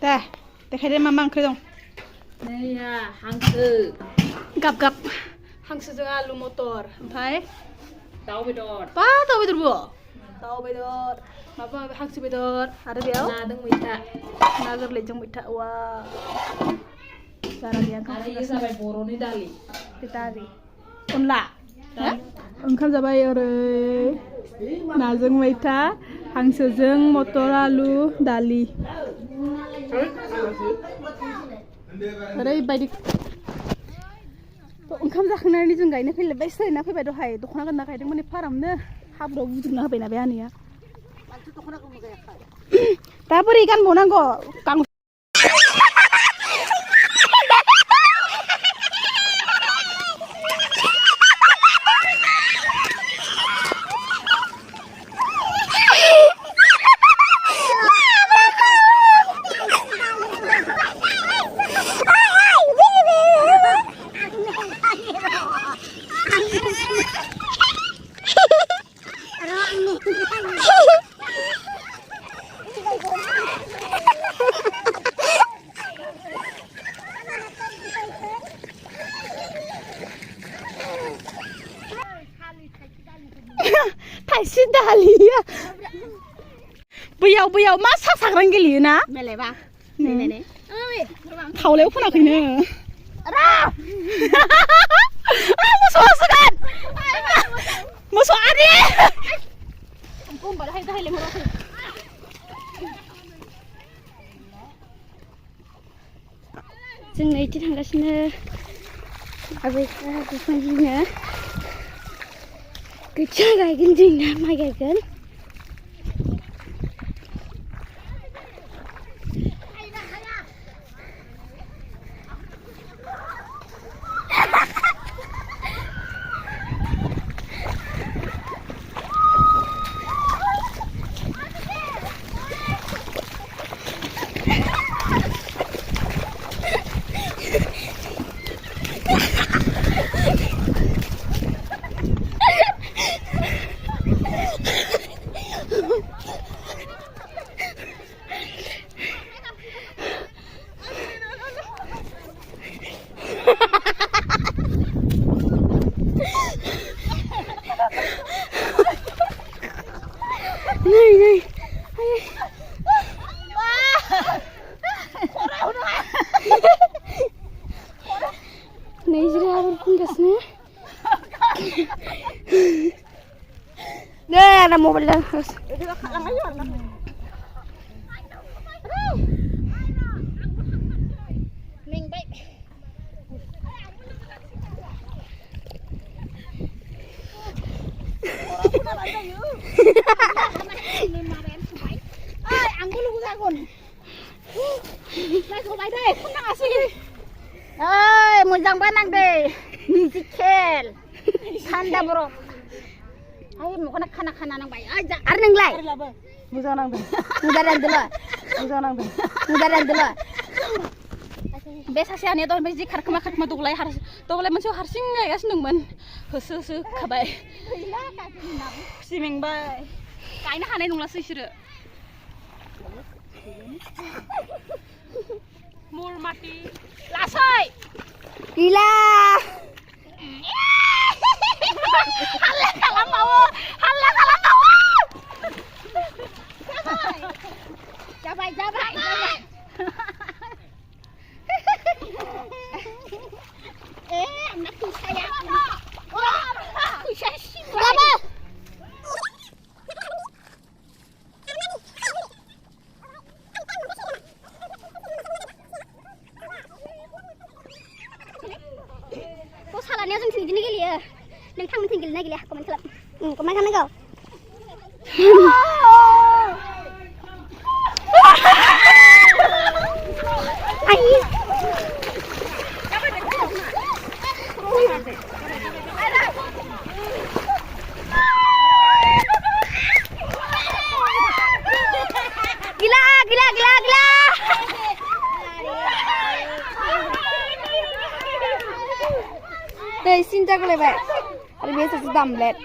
deh देखायदो मा ओंख्रि दं नैया हांसो गाब हांसोजों आलु मटर ओमफ्राय दाउ बेदर बा दाउ बेदरबो दाउ बेदर माबा हांसो बेदर आरो बेयाव नादों मैथा ना गोरलैजों मैथा वा जारा गैया आरो इयो जाबाय बर'नि दालि बे दालि अनला ओंखाम जाबाय ओरै नाजों मैथा हांसोजों मटर आलु दालि ओरैबायदि ओंखाम जाखांनानै जों गायनो फैलायबाय सोलायना फैबाय दहाय दख'ना गानना गायदोंमोन फारामनो हाब्रुआव बुजोबना होबायना बे आनैया दा बोरै गानबावनांगौ थाइसे दालिया बैयाव मा साग्रां गेलेयोना मेलेबा खावलायाव फोनाखैनो मोसौ होसोगोन मोसौ आरि जों नैथि थांगासिनो आबैफ्रा बिफांजोंनो खोथिया गायगोन जोंना माइ गायगोन Này này sudah berpindah deh ada mobil dah harus मोजां बानांदे मिजिखेल थान्दा बरफ आइ मखना खाना नांबाय आरो नोंलाय मोजां नांदों मोजां नांदों बे सासे आनैया दहाय जि खारखोमा दग्लाय मोनसे हारसिं गायगासिनो दंमोन होसो खाबाय सिमेंबाय गायनो हानाय नंलासो बिसोरो मुर माटी लासै गैला हाल्ला खालामबावो जाबाय आंना फैसाया सिबाय salahnya जों बिदिनो गेलेयो नोंथांमोनथिं गेलेना गेलेया कमेन्ट खालाम कमेन्ट खालामनांगौ gila đây xin chào các bạn bây giờ sẽ đầm lẹt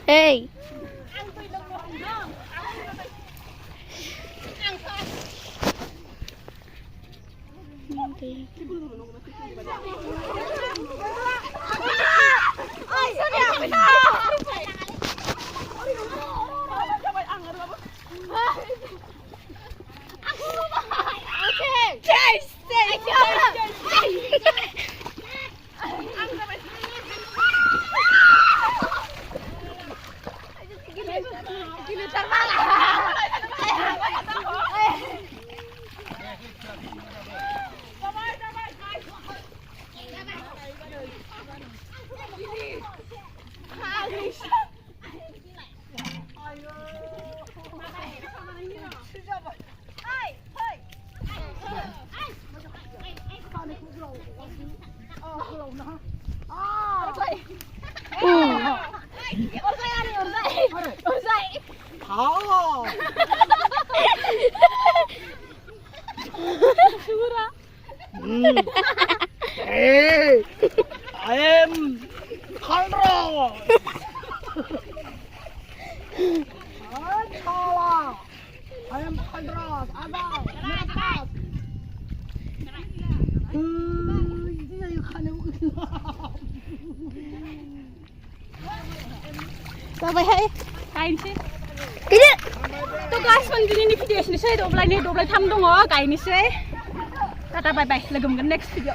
Hey. Hey, I am Khakhlary. I am Khakhlary. Sampai hai, kain sih. Ini. Tuh guys, ini video ini saya 12 nih, 23 dong, kain sih. Tata bye bye, lagi next video.